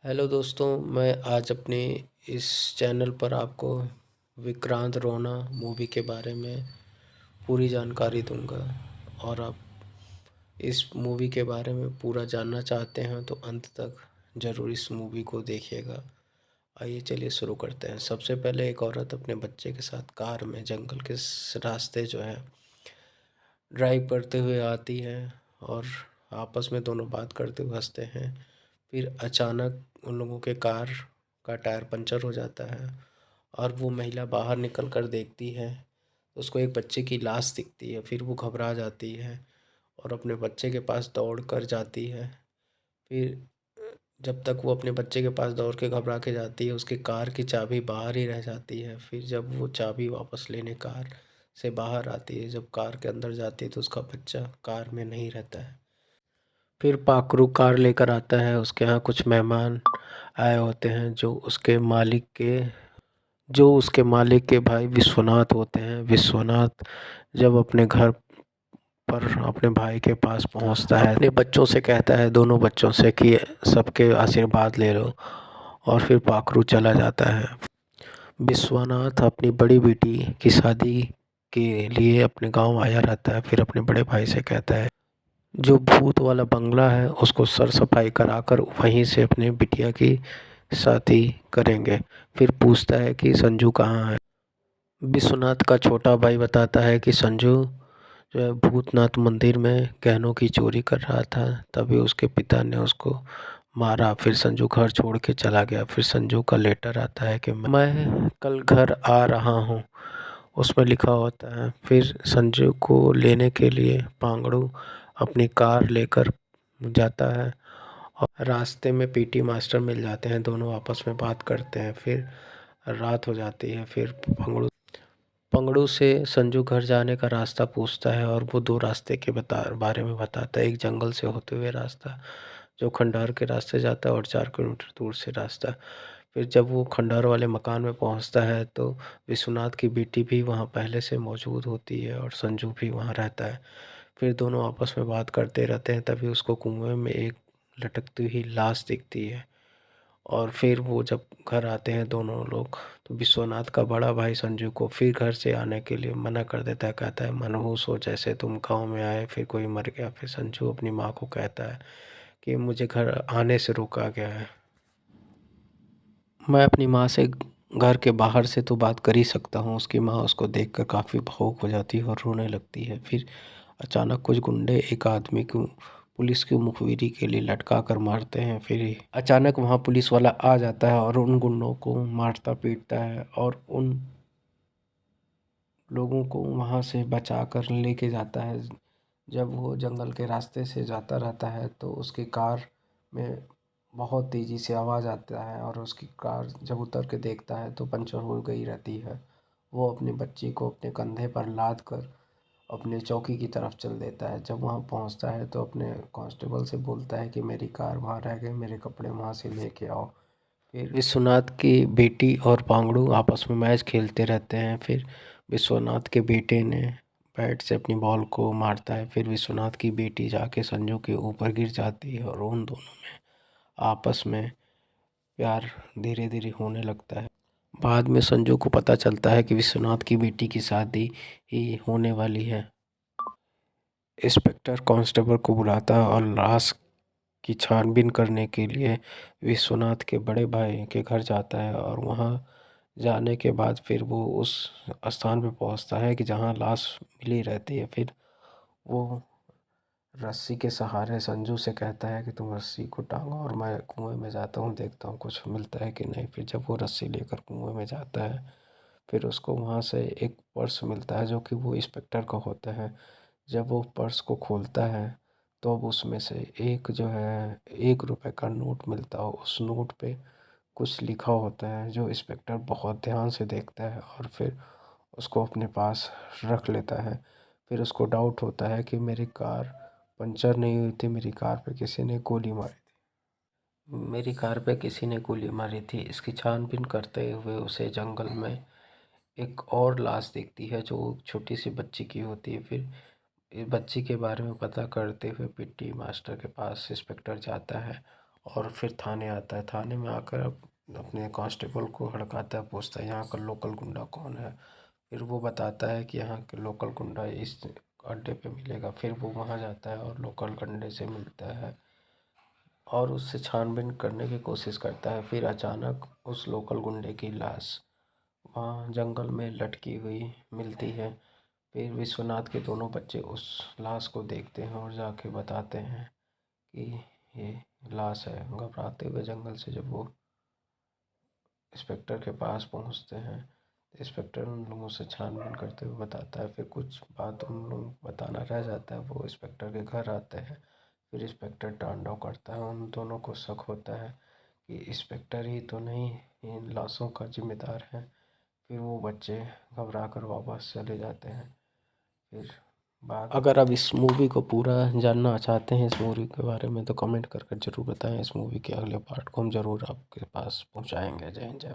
Hello दोस्तों, मैं आज अपने इस चैनल पर आपको विक्रांत रोना मूवी के बारे में पूरी जानकारी दूंगा। और आप इस मूवी के बारे में पूरा जानना चाहते हैं तो अंत तक ज़रूर इस मूवी को देखिएगा। आइए चलिए शुरू करते हैं। सबसे पहले एक औरत अपने बच्चे के साथ कार में जंगल के रास्ते जो है ड्राइव करते हुए आती है और आपस में दोनों बात करते हुए हंसते हैं। फिर अचानक उन लोगों के कार का टायर पंचर हो जाता है और वो महिला बाहर निकल कर देखती है तो उसको एक बच्चे की लाश दिखती है। फिर वो घबरा जाती है और अपने बच्चे के पास दौड़ कर जाती है। फिर जब तक वो अपने बच्चे के पास दौड़ के घबरा के जाती है, उसकी कार की चाबी बाहर ही रह जाती है। फिर जब वो चाबी वापस लेने कार से बाहर आती है, जब कार के अंदर जाती है तो उसका बच्चा कार में नहीं रहता है। फिर पाखरू कार लेकर आता है। उसके यहाँ कुछ मेहमान आए होते हैं जो उसके मालिक के भाई विश्वनाथ होते हैं। विश्वनाथ जब अपने घर पर अपने भाई के पास पहुंचता है, अपने बच्चों से कहता है, दोनों बच्चों से, कि सबके आशीर्वाद ले लो। और फिर पाखरू चला जाता है। विश्वनाथ अपनी बड़ी बेटी की शादी के लिए अपने गांव आया रहता है। फिर अपने बड़े भाई से कहता है जो भूत वाला बंगला है उसको सर सफाई कराकर वहीं से अपने बिटिया की शादी करेंगे। फिर पूछता है कि संजू कहाँ है। विश्वनाथ का छोटा भाई बताता है कि संजू जो है भूतनाथ मंदिर में गहनों की चोरी कर रहा था, तभी उसके पिता ने उसको मारा। फिर संजू घर छोड़ के चला गया। फिर संजू का लेटर आता है कि मैं कल घर आ रहा हूँ, उसमें लिखा होता है। फिर संजू को लेने के लिए पांगड़ू अपनी कार लेकर जाता है और रास्ते में पीटी मास्टर मिल जाते हैं। दोनों आपस में बात करते हैं। फिर रात हो जाती है। फिर पंगड़ू से संजू घर जाने का रास्ता पूछता है और वो दो रास्ते के बारे में बताता है। एक जंगल से होते हुए रास्ता जो खंडहर के रास्ते जाता है और 4 किलोमीटर दूर से रास्ता। फिर जब वो खंडहर वाले मकान में पहुंचता है तो विश्वनाथ की बेटी भी वहां पहले से मौजूद होती है और संजू भी वहां रहता है। फिर दोनों आपस में बात करते रहते हैं। तभी उसको कुएं में एक लटकती हुई लाश दिखती है। और फिर वो जब घर आते हैं दोनों लोग, तो विश्वनाथ का बड़ा भाई संजू को फिर घर से आने के लिए मना कर देता है। कहता है मनहूस हो जैसे तुम गांव में आए फिर कोई मर गया। फिर संजू अपनी माँ को कहता है कि मुझे घर आने से रोका गया है। मैं अपनी माँ से घर के बाहर से तो बात कर ही सकता हूँ। उसकी माँ उसको देखकर काफ़ी भावुक हो जाती है और रोने लगती है। फिर अचानक कुछ गुंडे एक आदमी को पुलिस की मुखबिरी के लिए लटका कर मारते हैं। फिर अचानक वहाँ पुलिस वाला आ जाता है और उन गुंडों को मारता पीटता है और उन लोगों को वहाँ से बचा कर लेके जाता है। जब वो जंगल के रास्ते से जाता रहता है तो उसकी कार में बहुत तेज़ी से आवाज़ आता है और उसकी कार जब उतर के देखता है तो पंचर हो गई रहती है। वो अपने बच्ची को अपने कंधे पर लाद कर अपने चौकी की तरफ चल देता है। जब वहाँ पहुँचता है तो अपने कांस्टेबल से बोलता है कि मेरी कार वहाँ रह गई, मेरे कपड़े वहाँ से लेके आओ। फिर विश्वनाथ की बेटी और पांगड़ू आपस में मैच खेलते रहते हैं। फिर विश्वनाथ के बेटे ने बैट से अपनी बॉल को मारता है। फिर विश्वनाथ की बेटी जाके संजू के ऊपर गिर जाती है और उन दोनों में आपस में प्यार धीरे धीरे होने लगता है। बाद में संजू को पता चलता है कि विश्वनाथ की बेटी की शादी ही होने वाली है। इंस्पेक्टर कांस्टेबल को बुलाता है और लाश की छानबीन करने के लिए विश्वनाथ के बड़े भाई के घर जाता है। और वहाँ जाने के बाद फिर वो उस स्थान पे पहुँचता है कि जहाँ लाश मिली रहती है। फिर वो रस्सी के सहारे संजू से कहता है कि तुम रस्सी को टांगो और मैं कुएं में जाता हूँ, देखता हूँ कुछ मिलता है कि नहीं। फिर जब वो रस्सी लेकर कुएं में जाता है फिर उसको वहाँ से एक पर्स मिलता है जो कि वो इंस्पेक्टर का होता है। जब वो पर्स को खोलता है तो अब उसमें से एक जो है 1 रुपए का नोट मिलता है। उस नोट पे कुछ लिखा होता है जो इंस्पेक्टर बहुत ध्यान से देखता है और फिर उसको अपने पास रख लेता है। फिर उसको डाउट होता है कि मेरी कार पंचर नहीं हुई थी, मेरी कार पे किसी ने गोली मारी थी, मेरी कार पे किसी ने गोली मारी थी। इसकी छानबीन करते हुए उसे जंगल में एक और लाश दिखती है जो छोटी सी बच्ची की होती है। फिर इस बच्ची के बारे में पता करते हुए पीटी मास्टर के पास इंस्पेक्टर जाता है और फिर थाने आता है। थाने में आकर अपने कांस्टेबल को हड़काता है, पूछता है यहाँ का लोकल गुंडा कौन है। फिर वो बताता है कि यहाँ के लोकल गुंडा इस अड्डे पे मिलेगा। फिर वो वहाँ जाता है और लोकल गुंडे से मिलता है और उससे छानबीन करने की कोशिश करता है। फिर अचानक उस लोकल गुंडे की लाश वहाँ जंगल में लटकी हुई मिलती है। फिर विश्वनाथ के दोनों बच्चे उस लाश को देखते हैं और जाके बताते हैं कि ये लाश है। घबराते हुए जंगल से जब वो इंस्पेक्टर के पास पहुंचते हैं तो इंस्पेक्टर उन लोगों से छानबीन करते हुए बताता है। फिर कुछ बात उन लोग बताना रह जाता है। वो इंस्पेक्टर के घर आते हैं। फिर इंस्पेक्टर तांडव करता है। उन दोनों को शक होता है कि इंस्पेक्टर ही तो नहीं इन लाशों का जिम्मेदार है। फिर वो बच्चे घबरा कर वापस चले जाते हैं। फिर अगर आप इस मूवी को पूरा जानना चाहते हैं इस मूवी के बारे में तो कमेंट करके ज़रूर बताएं। इस मूवी के अगले पार्ट को हम ज़रूर आपके पास पहुंचाएंगे। जय हिंद, जय भारत।